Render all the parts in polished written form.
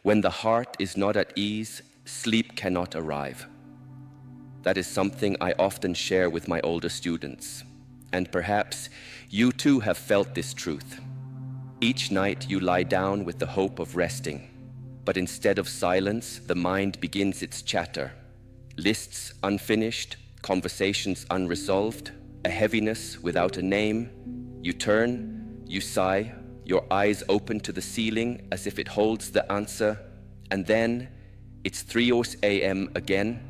When the heart is not at ease, sleep cannot arrive. That is something I often share with my older students. And perhaps you too have felt this truth. Each night you lie down with the hope of resting, but instead of silence, the mind begins its chatter. Lists unfinished, conversations unresolved, a heaviness without a name. You turn, you sigh, your eyes open to the ceiling as if it holds the answer, and then it's 3 a.m. again,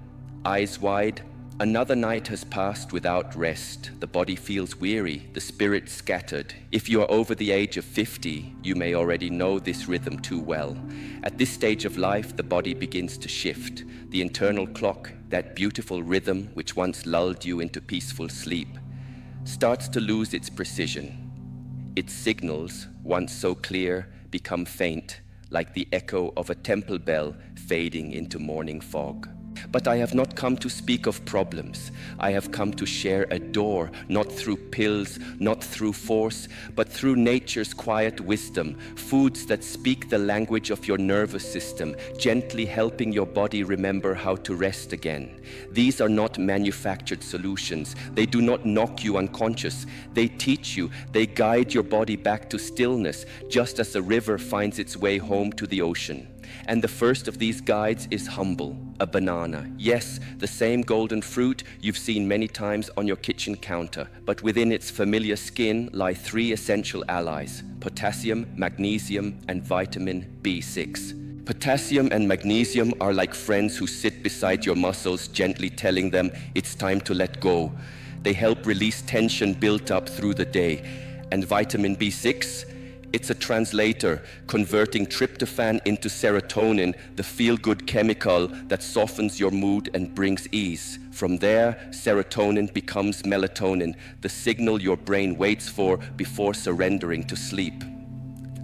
eyes wide. Another night has passed without rest. The body feels weary, the spirit scattered. If you are over the age of 50, you may already know this rhythm too well. At this stage of life, the body begins to shift. The internal clock, that beautiful rhythm which once lulled you into peaceful sleep, starts to lose its precision. Its signals, once so clear, become faint, like the echo of a temple bell fading into morning fog. But I have not come to speak of problems. I have come to share a door, not through pills, not through force, but through nature's quiet wisdom, foods that speak the language of your nervous system, gently helping your body remember how to rest again. These are not manufactured solutions. They do not knock you unconscious. They teach you, they guide your body back to stillness, just as a river finds its way home to the ocean. And the first of these guides is humble, a banana. Yes, the same golden fruit you've seen many times on your kitchen counter, but within its familiar skin lie 3 essential allies: potassium, magnesium, and vitamin B6. Potassium and magnesium are like friends who sit beside your muscles, gently telling them it's time to let go. They help release tension built up through the day. And vitamin B6? It's a translator, converting tryptophan into serotonin, the feel-good chemical that softens your mood and brings ease. From there, serotonin becomes melatonin, the signal your brain waits for before surrendering to sleep.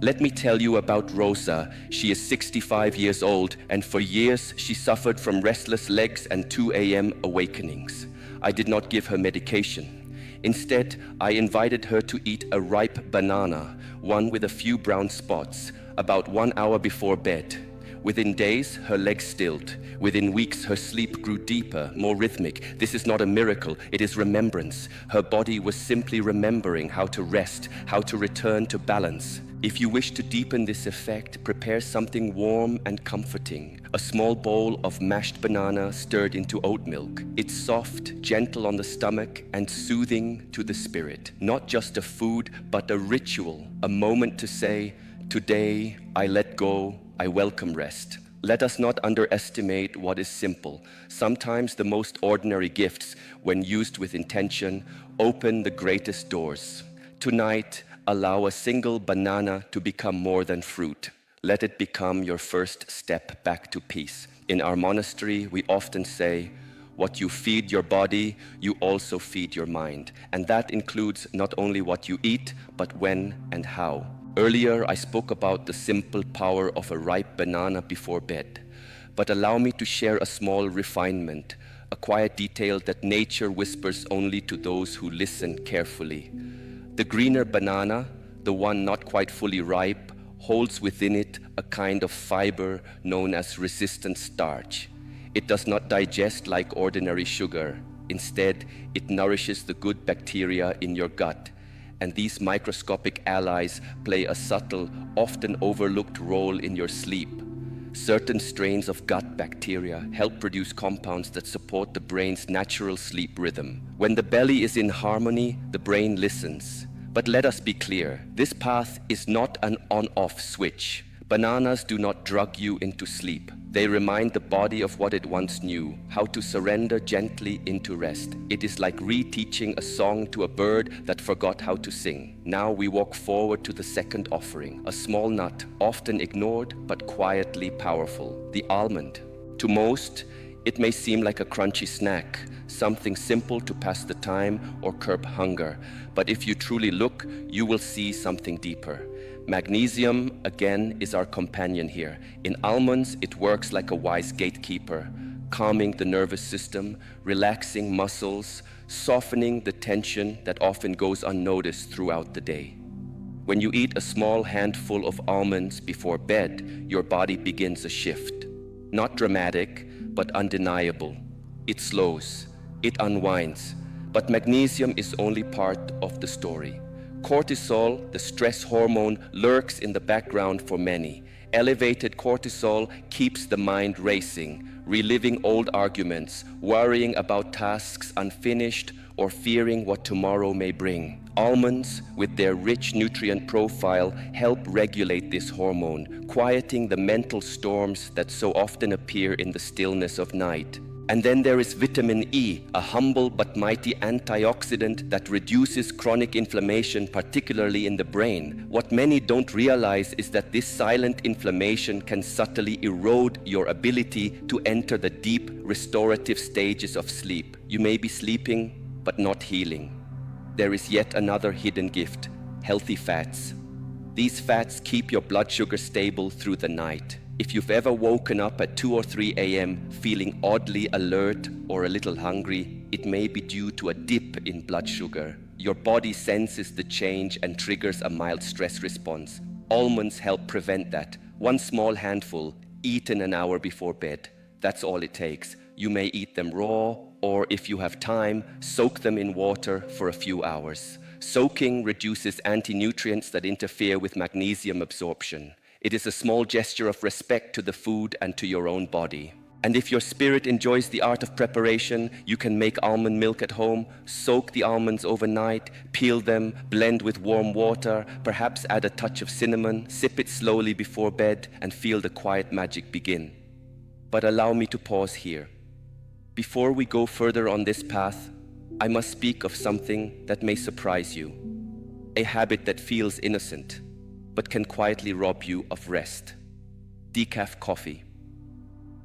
Let me tell you about Rosa. She is 65 years old, and for years she suffered from restless legs and 2 a.m. awakenings. I did not give her medication. Instead, I invited her to eat a ripe banana, one with a few brown spots, about 1 hour before bed. Within days, her legs stilled. Within weeks, her sleep grew deeper, more rhythmic. This is not a miracle, it is remembrance. Her body was simply remembering how to rest, how to return to balance. If you wish to deepen this effect, prepare something warm and comforting. A small bowl of mashed banana stirred into oat milk. It's soft, gentle on the stomach, and soothing to the spirit. Not just a food, but a ritual. A moment to say, today I let go, I welcome rest. Let us not underestimate what is simple. Sometimes the most ordinary gifts, when used with intention, open the greatest doors. Tonight, allow a single banana to become more than fruit. Let it become your first step back to peace. In our monastery, we often say, what you feed your body, you also feed your mind. And that includes not only what you eat, but when and how. Earlier, I spoke about the simple power of a ripe banana before bed. But allow me to share a small refinement, a quiet detail that nature whispers only to those who listen carefully. The greener banana, the one not quite fully ripe, holds within it a kind of fiber known as resistant starch. It does not digest like ordinary sugar. Instead, it nourishes the good bacteria in your gut. And these microscopic allies play a subtle, often overlooked role in your sleep. Certain strains of gut bacteria help produce compounds that support the brain's natural sleep rhythm. When the belly is in harmony, the brain listens. But let us be clear, this path is not an on-off switch. Bananas do not drug you into sleep. They remind the body of what it once knew, how to surrender gently into rest. It is like re-teaching a song to a bird that forgot how to sing. Now we walk forward to the second offering, a small nut, often ignored but quietly powerful, the almond. To most, it may seem like a crunchy snack, something simple to pass the time or curb hunger. But if you truly look, you will see something deeper. Magnesium, again, is our companion here. In almonds, it works like a wise gatekeeper, calming the nervous system, relaxing muscles, softening the tension that often goes unnoticed throughout the day. When you eat a small handful of almonds before bed, your body begins a shift. Not dramatic, but undeniable. It slows, it unwinds, but magnesium is only part of the story. Cortisol, the stress hormone, lurks in the background for many. Elevated cortisol keeps the mind racing, reliving old arguments, worrying about tasks unfinished, or fearing what tomorrow may bring. Almonds, with their rich nutrient profile, help regulate this hormone, quieting the mental storms that so often appear in the stillness of night. And then there is vitamin E, a humble but mighty antioxidant that reduces chronic inflammation, particularly in the brain. What many don't realize is that this silent inflammation can subtly erode your ability to enter the deep, restorative stages of sleep. You may be sleeping, but not healing. There is yet another hidden gift: healthy fats. These fats keep your blood sugar stable through the night. If you've ever woken up at 2 or 3 a.m. feeling oddly alert or a little hungry, it may be due to a dip in blood sugar. Your body senses the change and triggers a mild stress response. Almonds help prevent that. One small handful, eaten an hour before bed. That's all it takes. You may eat them raw, or if you have time, soak them in water for a few hours. Soaking reduces anti-nutrients that interfere with magnesium absorption. It is a small gesture of respect to the food and to your own body. And if your spirit enjoys the art of preparation, you can make almond milk at home, soak the almonds overnight, peel them, blend with warm water, perhaps add a touch of cinnamon, sip it slowly before bed, and feel the quiet magic begin. But allow me to pause here. Before we go further on this path, I must speak of something that may surprise you. A habit that feels innocent, but can quietly rob you of rest. Decaf coffee.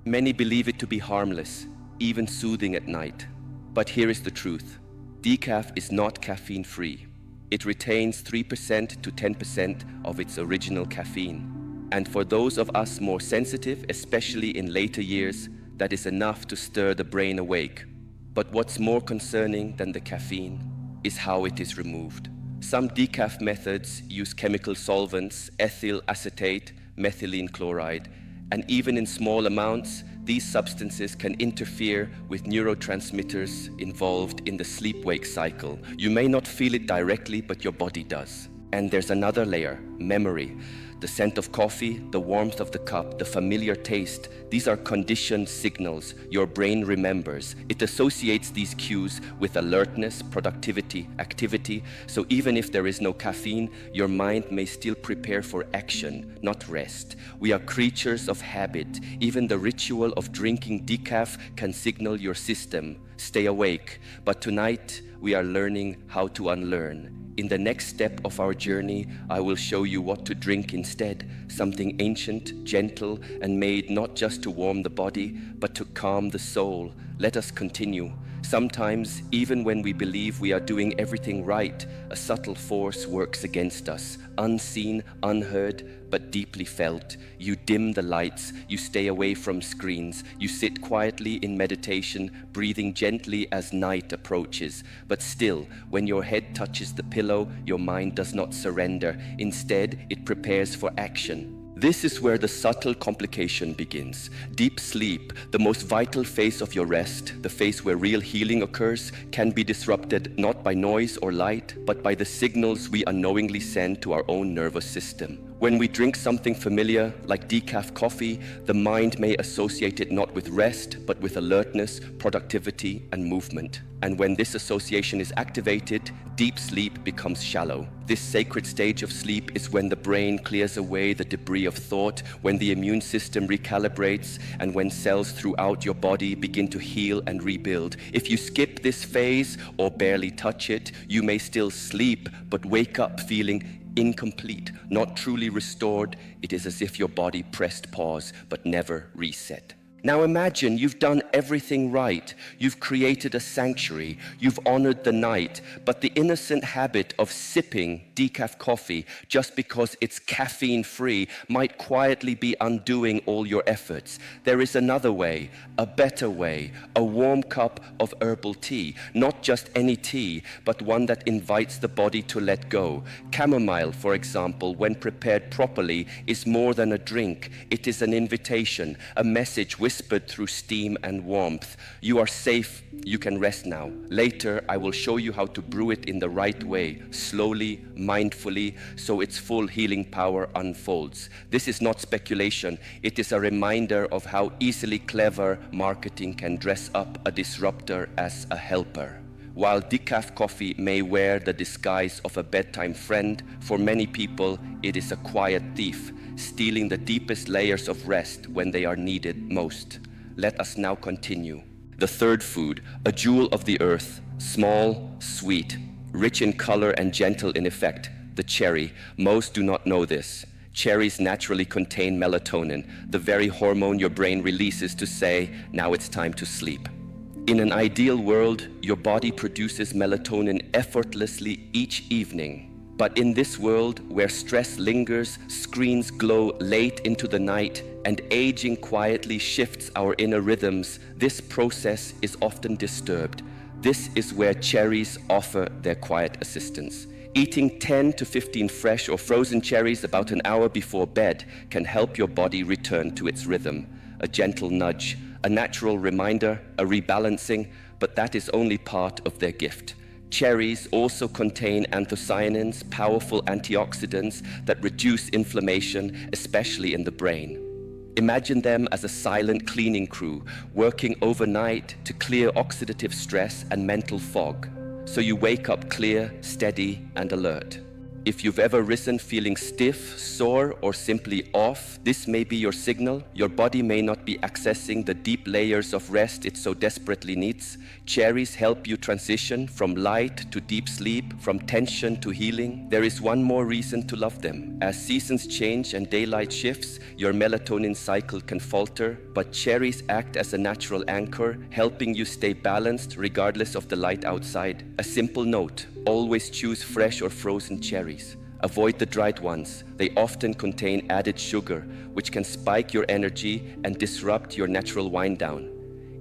Many believe it to be harmless, even soothing at night. But here is the truth. Decaf is not caffeine-free. It retains 3% to 10% of its original caffeine. And for those of us more sensitive, especially in later years, that is enough to stir the brain awake. But what's more concerning than the caffeine is how it is removed. Some decaf methods use chemical solvents, ethyl acetate, methylene chloride, and even in small amounts, these substances can interfere with neurotransmitters involved in the sleep-wake cycle. You may not feel it directly, but your body does. And there's another layer: memory. The scent of coffee, the warmth of the cup, the familiar taste, these are conditioned signals your brain remembers. It associates these cues with alertness, productivity, activity, so even if there is no caffeine, your mind may still prepare for action, not rest. We are creatures of habit. Even the ritual of drinking decaf can signal your system: stay awake. But tonight, we are learning how to unlearn. In the next step of our journey, I will show you what to drink instead, something ancient, gentle, and made not just to warm the body, but to calm the soul. Let us continue. Sometimes, even when we believe we are doing everything right, a subtle force works against us, unseen, unheard, but deeply felt. You dim the lights, you stay away from screens, you sit quietly in meditation, breathing gently as night approaches. But still, when your head touches the pillow, your mind does not surrender. Instead, it prepares for action. This is where the subtle complication begins. Deep sleep, the most vital phase of your rest, the phase where real healing occurs, can be disrupted not by noise or light, but by the signals we unknowingly send to our own nervous system. When we drink something familiar, like decaf coffee, the mind may associate it not with rest, but with alertness, productivity, and movement. And when this association is activated, deep sleep becomes shallow. This sacred stage of sleep is when the brain clears away the debris of thought, when the immune system recalibrates, and when cells throughout your body begin to heal and rebuild. If you skip this phase or barely touch it, you may still sleep, but wake up feeling incomplete, not truly restored. It is as if your body pressed pause, but never reset. Now imagine you've done everything right. You've created a sanctuary. You've honored the night. But the innocent habit of sipping decaf coffee just because it's caffeine-free might quietly be undoing all your efforts. There is another way, a better way, a warm cup of herbal tea. Not just any tea, but one that invites the body to let go. Chamomile, for example, when prepared properly, is more than a drink. It is an invitation, a message whispered through steam and warmth. You are safe, you can rest now. Later, I will show you how to brew it in the right way, slowly, mindfully, so its full healing power unfolds. This is not speculation, it is a reminder of how easily clever marketing can dress up a disruptor as a helper. While decaf coffee may wear the disguise of a bedtime friend, for many people it is a quiet thief, stealing the deepest layers of rest when they are needed most. Let us now continue. The third food, a jewel of the earth, small, sweet, rich in color and gentle in effect, the cherry. Most do not know this. Cherries naturally contain melatonin, the very hormone your brain releases to say, now it's time to sleep. In an ideal world, your body produces melatonin effortlessly each evening. But in this world, where stress lingers, screens glow late into the night, and aging quietly shifts our inner rhythms, this process is often disturbed. This is where cherries offer their quiet assistance. Eating 10 to 15 fresh or frozen cherries about an hour before bed can help your body return to its rhythm. A gentle nudge, a natural reminder, a rebalancing, but that is only part of their gift. Cherries also contain anthocyanins, powerful antioxidants that reduce inflammation, especially in the brain. Imagine them as a silent cleaning crew, working overnight to clear oxidative stress and mental fog, so you wake up clear, steady, and alert. If you've ever risen feeling stiff, sore, or simply off, this may be your signal. Your body may not be accessing the deep layers of rest it so desperately needs. Cherries help you transition from light to deep sleep, from tension to healing. There is one more reason to love them. As seasons change and daylight shifts, your melatonin cycle can falter, but cherries act as a natural anchor, helping you stay balanced regardless of the light outside. A simple note: always choose fresh or frozen cherries. Avoid the dried ones. They often contain added sugar, which can spike your energy and disrupt your natural wind down.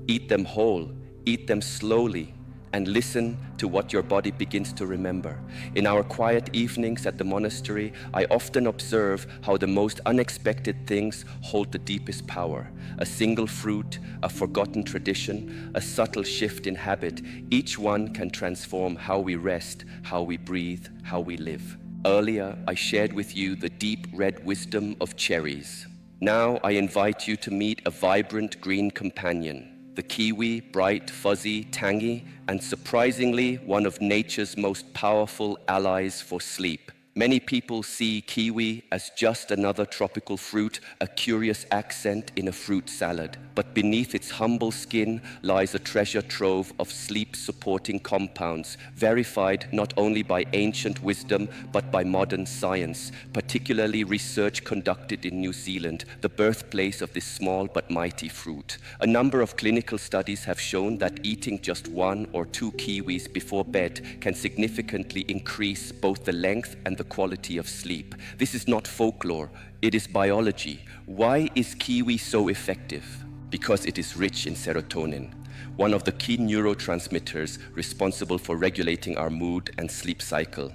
Eat them whole, eat them slowly, and listen to what your body begins to remember. In our quiet evenings at the monastery, I often observe how the most unexpected things hold the deepest power. A single fruit, a forgotten tradition, a subtle shift in habit, each one can transform how we rest, how we breathe, how we live. Earlier, I shared with you the deep red wisdom of cherries. Now I invite you to meet a vibrant green companion. The kiwi, bright, fuzzy, tangy, and surprisingly, one of nature's most powerful allies for sleep. Many people see kiwi as just another tropical fruit, a curious accent in a fruit salad. But beneath its humble skin lies a treasure trove of sleep-supporting compounds, verified not only by ancient wisdom, but by modern science, particularly research conducted in New Zealand, the birthplace of this small but mighty fruit. A number of clinical studies have shown that eating just 1 or 2 kiwis before bed can significantly increase both the length and the quality of sleep. This is not folklore, it is biology. Why is kiwi so effective? Because it is rich in serotonin, one of the key neurotransmitters responsible for regulating our mood and sleep cycle.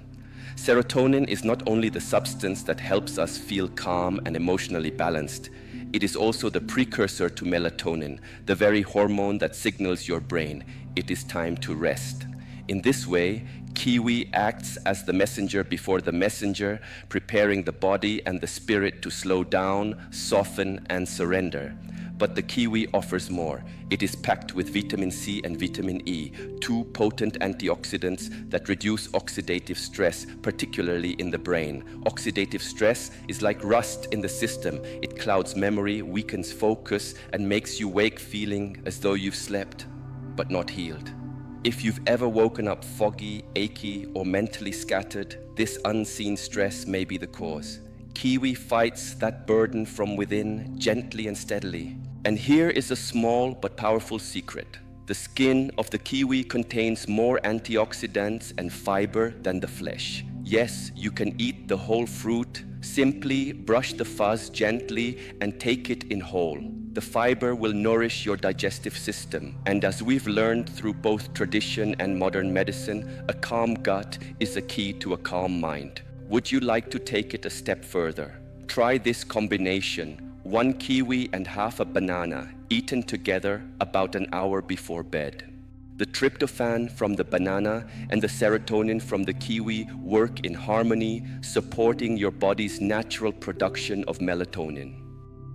Serotonin is not only the substance that helps us feel calm and emotionally balanced, it is also the precursor to melatonin, the very hormone that signals your brain, it is time to rest. In this way, kiwi acts as the messenger before the messenger, preparing the body and the spirit to slow down, soften, and surrender. But the kiwi offers more. It is packed with vitamin C and vitamin E, 2 potent antioxidants that reduce oxidative stress, particularly in the brain. Oxidative stress is like rust in the system. It clouds memory, weakens focus, and makes you wake feeling as though you've slept, but not healed. If you've ever woken up foggy, achy, or mentally scattered, this unseen stress may be the cause. Kiwi fights that burden from within gently and steadily. And here is a small but powerful secret. The skin of the kiwi contains more antioxidants and fiber than the flesh. Yes, you can eat the whole fruit. Simply brush the fuzz gently and take it in whole. The fiber will nourish your digestive system. And as we've learned through both tradition and modern medicine, a calm gut is a key to a calm mind. Would you like to take it a step further? Try this combination: 1 kiwi and half a banana, eaten together about an hour before bed. The tryptophan from the banana and the serotonin from the kiwi work in harmony, supporting your body's natural production of melatonin.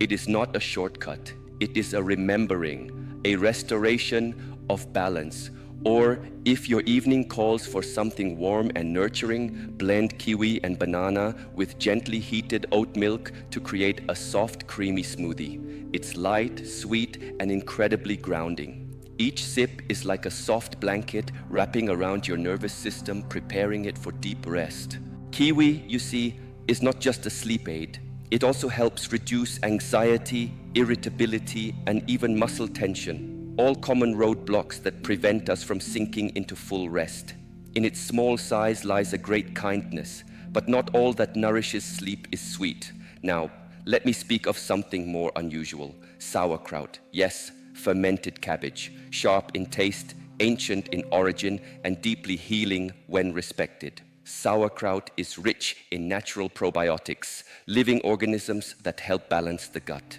It is not a shortcut. It is a remembering, a restoration of balance. Or, if your evening calls for something warm and nurturing, blend kiwi and banana with gently heated oat milk to create a soft, creamy smoothie. It's light, sweet, and incredibly grounding. Each sip is like a soft blanket wrapping around your nervous system, preparing it for deep rest. Kiwi, you see, is not just a sleep aid. It also helps reduce anxiety, irritability, and even muscle tension, all common roadblocks that prevent us from sinking into full rest. In its small size lies a great kindness, but not all that nourishes sleep is sweet. Now, let me speak of something more unusual: sauerkraut. Yes, fermented cabbage, sharp in taste, ancient in origin, and deeply healing when respected. Sauerkraut is rich in natural probiotics, living organisms that help balance the gut.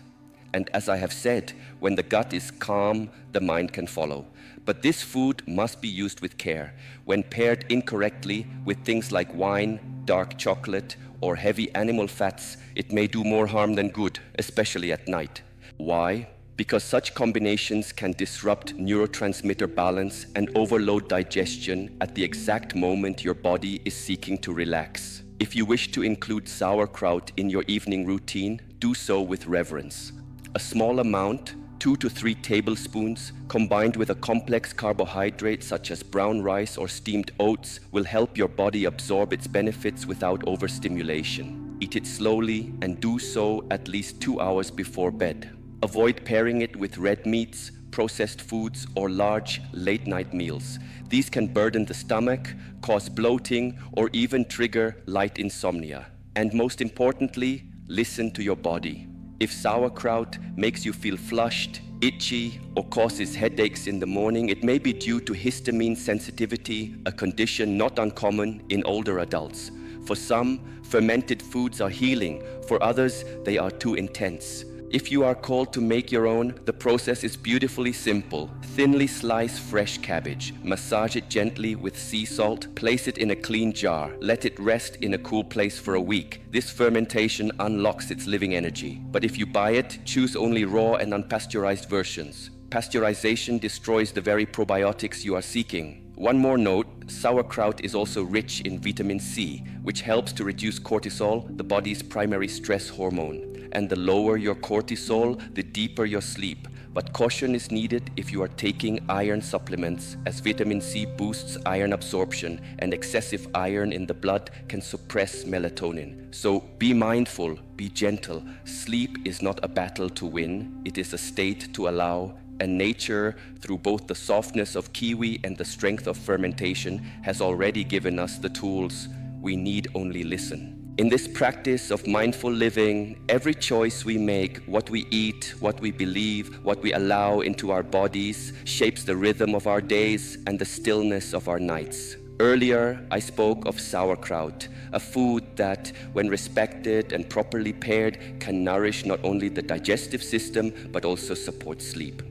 And as I have said, when the gut is calm, the mind can follow. But this food must be used with care. When paired incorrectly with things like wine, dark chocolate, or heavy animal fats, it may do more harm than good, especially at night. Why? Because such combinations can disrupt neurotransmitter balance and overload digestion at the exact moment your body is seeking to relax. If you wish to include sauerkraut in your evening routine, do so with reverence. A small amount, 2 to 3 tablespoons, combined with a complex carbohydrate such as brown rice or steamed oats, will help your body absorb its benefits without overstimulation. Eat it slowly and do so at least 2 hours before bed. Avoid pairing it with red meats, processed foods, or large late-night meals. These can burden the stomach, cause bloating, or even trigger light insomnia. And most importantly, listen to your body. If sauerkraut makes you feel flushed, itchy, or causes headaches in the morning, it may be due to histamine sensitivity, a condition not uncommon in older adults. For some, fermented foods are healing. For others, they are too intense. If you are called to make your own, the process is beautifully simple. Thinly slice fresh cabbage, massage it gently with sea salt, place it in a clean jar, let it rest in a cool place for a week. This fermentation unlocks its living energy. But if you buy it, choose only raw and unpasteurized versions. Pasteurization destroys the very probiotics you are seeking. One more note: sauerkraut is also rich in vitamin C, which helps to reduce cortisol, the body's primary stress hormone. And the lower your cortisol, the deeper your sleep. But caution is needed if you are taking iron supplements, as vitamin C boosts iron absorption, and excessive iron in the blood can suppress melatonin. So be mindful, be gentle. Sleep is not a battle to win, it is a state to allow. And nature, through both the softness of kiwi and the strength of fermentation, has already given us the tools. We need only listen. In this practice of mindful living, every choice we make, what we eat, what we believe, what we allow into our bodies, shapes the rhythm of our days and the stillness of our nights. Earlier, I spoke of sauerkraut, a food that, when respected and properly paired, can nourish not only the digestive system, but also support sleep.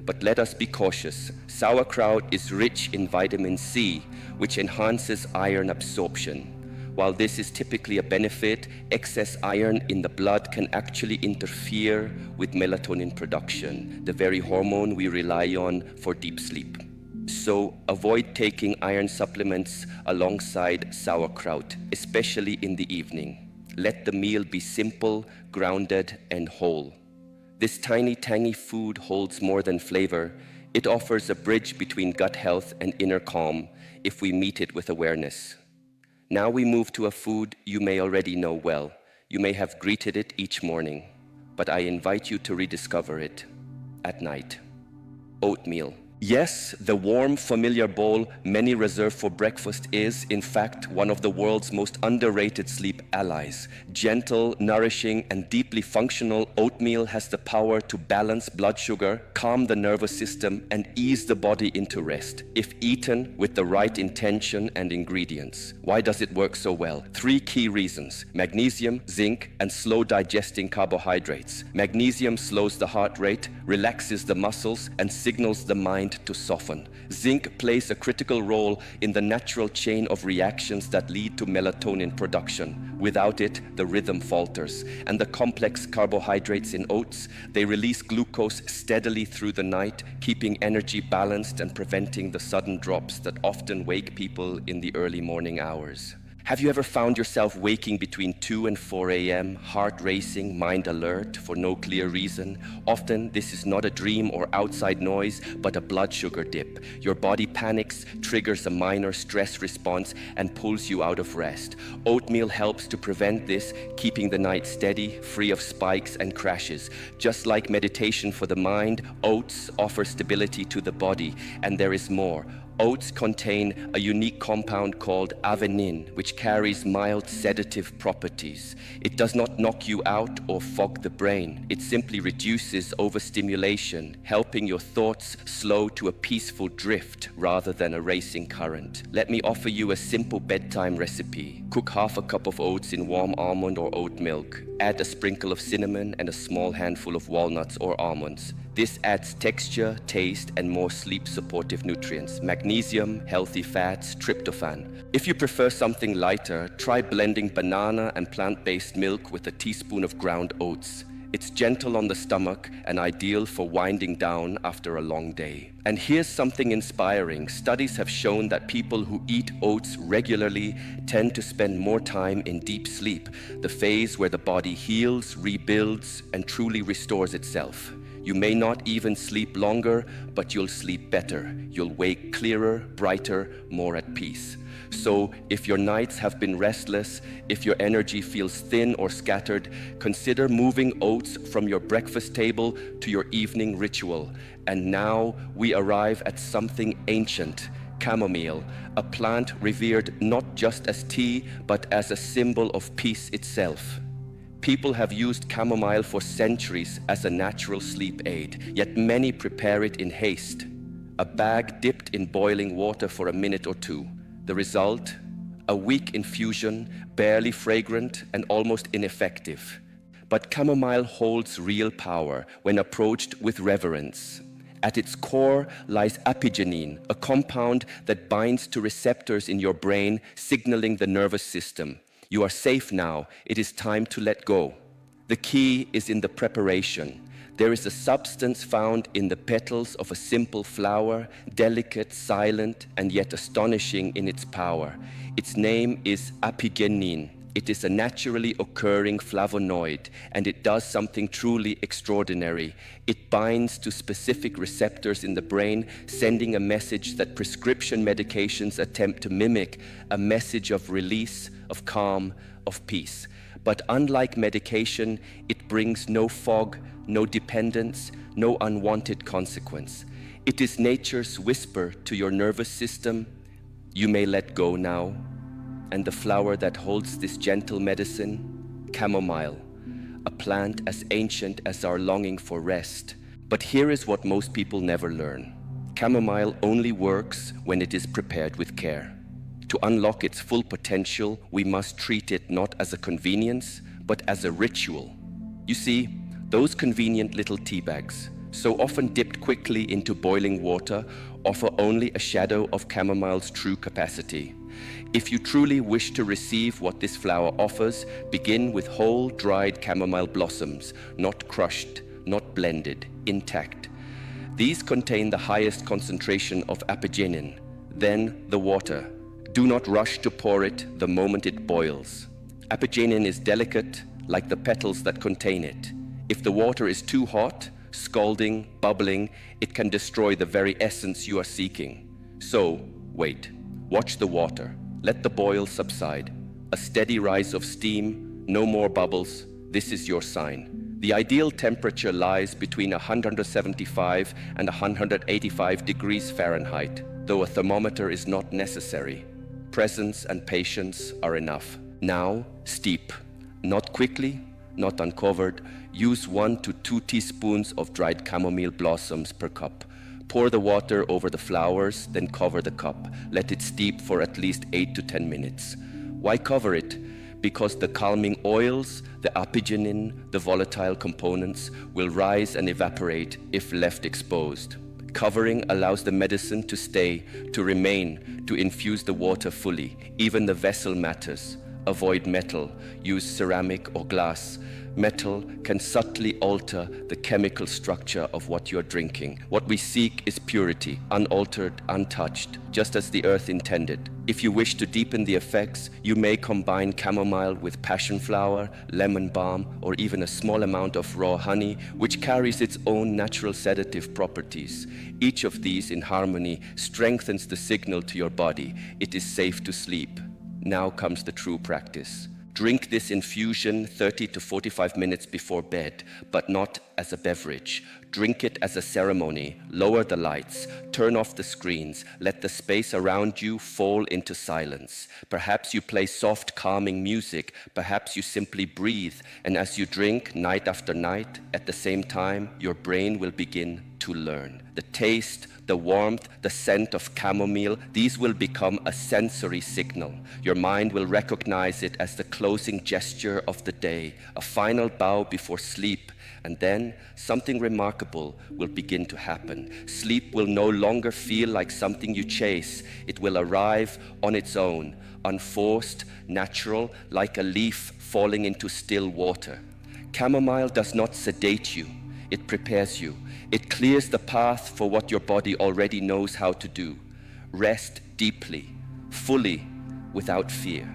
But let us be cautious. Sauerkraut is rich in vitamin C, which enhances iron absorption. While this is typically a benefit, excess iron in the blood can actually interfere with melatonin production, the very hormone we rely on for deep sleep. So avoid taking iron supplements alongside sauerkraut, especially in the evening. Let the meal be simple, grounded, and whole. This tiny, tangy food holds more than flavor. It offers a bridge between gut health and inner calm if we meet it with awareness. Now we move to a food you may already know well. You may have greeted it each morning, but I invite you to rediscover it. at night. Oatmeal. Yes, the warm, familiar bowl many reserve for breakfast is, in fact, one of the world's most underrated sleep allies. Gentle, nourishing, and deeply functional, oatmeal has the power to balance blood sugar, calm the nervous system, and ease the body into rest, if eaten with the right intention and ingredients. Why does it work so well? 3 key reasons: magnesium, zinc, and slow digesting carbohydrates. Magnesium slows the heart rate, relaxes the muscles, and signals the mind to soften. Zinc plays a critical role in the natural chain of reactions that lead to melatonin production. Without it, the rhythm falters. And the complex carbohydrates in oats, they release glucose steadily through the night, keeping energy balanced and preventing the sudden drops that often wake people in the early morning hours. Have you ever found yourself waking between 2 and 4 a.m., heart racing, mind alert, for no clear reason? Often, this is not a dream or outside noise, but a blood sugar dip. Your body panics, triggers a minor stress response, and pulls you out of rest. Oatmeal helps to prevent this, keeping the night steady, free of spikes and crashes. Just like meditation for the mind, oats offer stability to the body, and there is more. Oats contain a unique compound called avenin, which carries mild sedative properties. It does not knock you out or fog the brain. It simply reduces overstimulation, helping your thoughts slow to a peaceful drift rather than a racing current. Let me offer you a simple bedtime recipe. Cook half a cup of oats in warm almond or oat milk. Add a sprinkle of cinnamon and a small handful of walnuts or almonds. This adds texture, taste, and more sleep-supportive nutrients: magnesium, healthy fats, tryptophan. If you prefer something lighter, try blending banana and plant-based milk with a teaspoon of ground oats. It's gentle on the stomach and ideal for winding down after a long day. And here's something inspiring. Studies have shown that people who eat oats regularly tend to spend more time in deep sleep, the phase where the body heals, rebuilds, and truly restores itself. You may not even sleep longer, but you'll sleep better. You'll wake clearer, brighter, more at peace. So, if your nights have been restless, if your energy feels thin or scattered, consider moving oats from your breakfast table to your evening ritual. And now we arrive at something ancient: chamomile, a plant revered not just as tea, but as a symbol of peace itself. People have used chamomile for centuries as a natural sleep aid, yet many prepare it in haste. A bag dipped in boiling water for a minute or two. The result? A weak infusion, barely fragrant and almost ineffective. But chamomile holds real power when approached with reverence. At its core lies apigenin, a compound that binds to receptors in your brain, signaling the nervous system. You are safe now. It is time to let go. The key is in the preparation. There is a substance found in the petals of a simple flower, delicate, silent, and yet astonishing in its power. Its name is apigenin. It is a naturally occurring flavonoid, and it does something truly extraordinary. It binds to specific receptors in the brain, sending a message that prescription medications attempt to mimic: a message of release, of calm, of peace. But unlike medication, it brings no fog, no dependence, no unwanted consequence. It is nature's whisper to your nervous system: you may let go now. And the flower that holds this gentle medicine? Chamomile, a plant as ancient as our longing for rest. But here is what most people never learn. Chamomile only works when it is prepared with care. To unlock its full potential, we must treat it not as a convenience, but as a ritual. You see, those convenient little tea bags, so often dipped quickly into boiling water, offer only a shadow of chamomile's true capacity. If you truly wish to receive what this flower offers, begin with whole, dried chamomile blossoms, not crushed, not blended, intact. These contain the highest concentration of apigenin. Then the water. Do not rush to pour it the moment it boils. Apigenin is delicate, like the petals that contain it. If the water is too hot, scalding, bubbling, it can destroy the very essence you are seeking. So, wait. Watch the water. Let the boil subside. A steady rise of steam, no more bubbles. This is your sign. The ideal temperature lies between 175 and 185 degrees Fahrenheit, though a thermometer is not necessary. Presence and patience are enough. Now, steep. Not quickly, not uncovered. Use 1 to 2 teaspoons of dried chamomile blossoms per cup. Pour the water over the flowers, then cover the cup. Let it steep for at least 8 to 10 minutes. Why cover it? Because the calming oils, the apigenin, the volatile components will rise and evaporate if left exposed. Covering allows the medicine to stay, to remain, to infuse the water fully. Even the vessel matters. Avoid metal. Use ceramic or glass. Metal can subtly alter the chemical structure of what you're drinking. What we seek is purity, unaltered, untouched, just as the earth intended. If you wish to deepen the effects, you may combine chamomile with passion flower, lemon balm, or even a small amount of raw honey, which carries its own natural sedative properties. Each of these in harmony strengthens the signal to your body. It is safe to sleep. Now comes the true practice. Drink this infusion 30 to 45 minutes before bed, but not as a beverage. Drink it as a ceremony. Lower the lights, turn off the screens, let the space around you fall into silence. Perhaps you play soft, calming music, perhaps you simply breathe, and as you drink night after night, at the same time, your brain will begin to learn. The taste, the warmth, the scent of chamomile, these will become a sensory signal. Your mind will recognize it as the closing gesture of the day, a final bow before sleep, and then something remarkable will begin to happen. Sleep will no longer feel like something you chase. It will arrive on its own, unforced, natural, like a leaf falling into still water. Chamomile does not sedate you. It prepares you. It clears the path for what your body already knows how to do. Rest deeply, fully, without fear.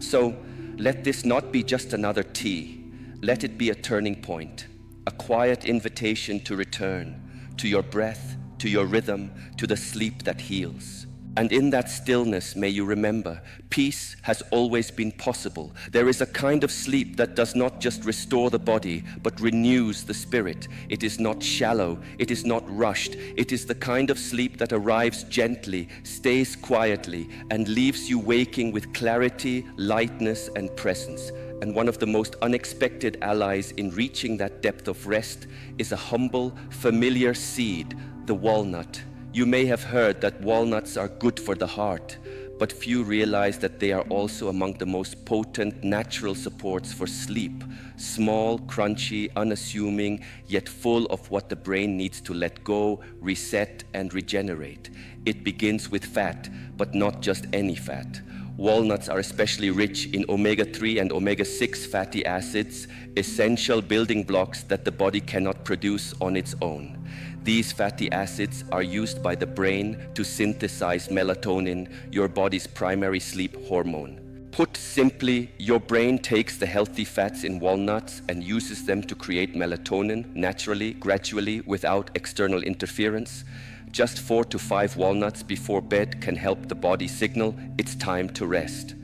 So, let this not be just another tea. Let it be a turning point, a quiet invitation to return, to your breath, to your rhythm, to the sleep that heals. And in that stillness, may you remember, peace has always been possible. There is a kind of sleep that does not just restore the body, but renews the spirit. It is not shallow, it is not rushed. It is the kind of sleep that arrives gently, stays quietly, and leaves you waking with clarity, lightness, and presence. And one of the most unexpected allies in reaching that depth of rest is a humble, familiar seed, the walnut. You may have heard that walnuts are good for the heart, but few realize that they are also among the most potent natural supports for sleep. Small, crunchy, unassuming, yet full of what the brain needs to let go, reset, and regenerate. It begins with fat, but not just any fat. Walnuts are especially rich in omega-3 and omega-6 fatty acids, essential building blocks that the body cannot produce on its own. These fatty acids are used by the brain to synthesize melatonin, your body's primary sleep hormone. Put simply, your brain takes the healthy fats in walnuts and uses them to create melatonin naturally, gradually, without external interference. Just 4 to 5 walnuts before bed can help the body signal it's time to rest.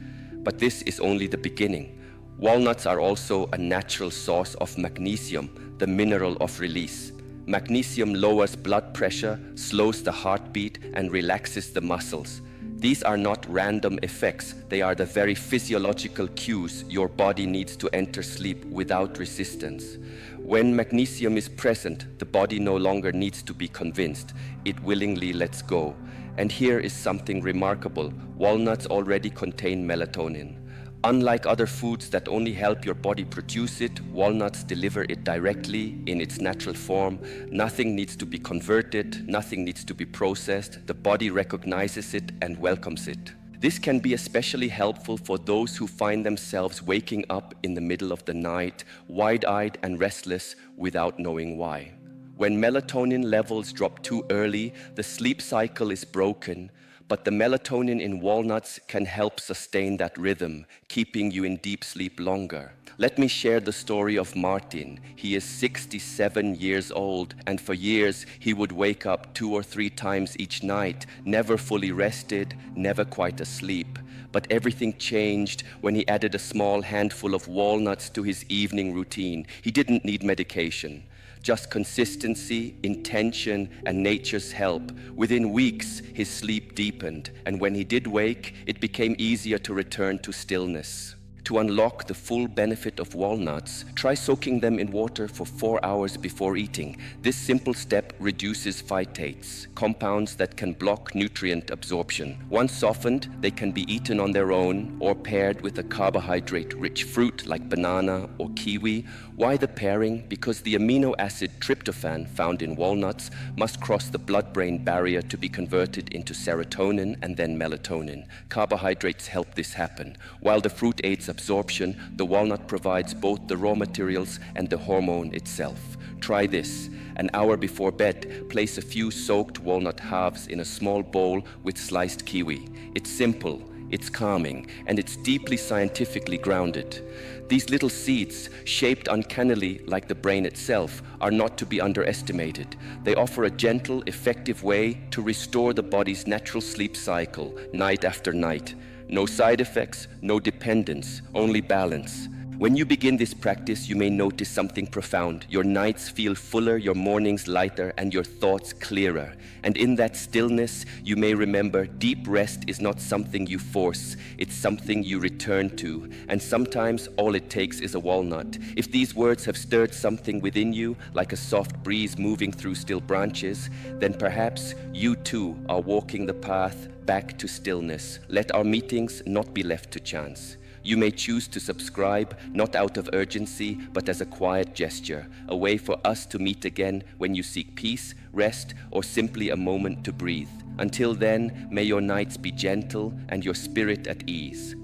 But this is only the beginning. Walnuts are also a natural source of magnesium, the mineral of release. Magnesium lowers blood pressure, slows the heartbeat, and relaxes the muscles. These are not random effects. They are the very physiological cues your body needs to enter sleep without resistance. When magnesium is present, the body no longer needs to be convinced. It willingly lets go. And here is something remarkable. Walnuts already contain melatonin. Unlike other foods that only help your body produce it, walnuts deliver it directly in its natural form. Nothing needs to be converted, nothing needs to be processed. The body recognizes it and welcomes it. This can be especially helpful for those who find themselves waking up in the middle of the night, wide-eyed and restless without knowing why. When melatonin levels drop too early, the sleep cycle is broken. But the melatonin in walnuts can help sustain that rhythm, keeping you in deep sleep longer. Let me share the story of Martin. He is 67 years old, and for years he would wake up 2 or 3 times each night, never fully rested, never quite asleep. But everything changed when he added a small handful of walnuts to his evening routine. He didn't need medication, just consistency, intention, and nature's help. Within weeks, his sleep deepened, and when he did wake, it became easier to return to stillness. To unlock the full benefit of walnuts, try soaking them in water for 4 hours before eating. This simple step reduces phytates, compounds that can block nutrient absorption. Once softened, they can be eaten on their own or paired with a carbohydrate-rich fruit like banana or kiwi. Why the pairing? Because the amino acid tryptophan found in walnuts must cross the blood-brain barrier to be converted into serotonin and then melatonin. Carbohydrates help this happen. While the fruit aids absorption, the walnut provides both the raw materials and the hormone itself. Try this. An hour before bed, place a few soaked walnut halves in a small bowl with sliced kiwi. It's simple, it's calming, and it's deeply scientifically grounded. These little seeds, shaped uncannily like the brain itself, are not to be underestimated. They offer a gentle, effective way to restore the body's natural sleep cycle, night after night. No side effects, no dependence, only balance. When you begin this practice, you may notice something profound. Your nights feel fuller, your mornings lighter, and your thoughts clearer. And in that stillness, you may remember deep rest is not something you force, it's something you return to. And sometimes all it takes is a walnut. If these words have stirred something within you, like a soft breeze moving through still branches, then perhaps you too are walking the path back to stillness. Let our meetings not be left to chance. You may choose to subscribe, not out of urgency, but as a quiet gesture, a way for us to meet again when you seek peace, rest, or simply a moment to breathe. Until then, may your nights be gentle and your spirit at ease.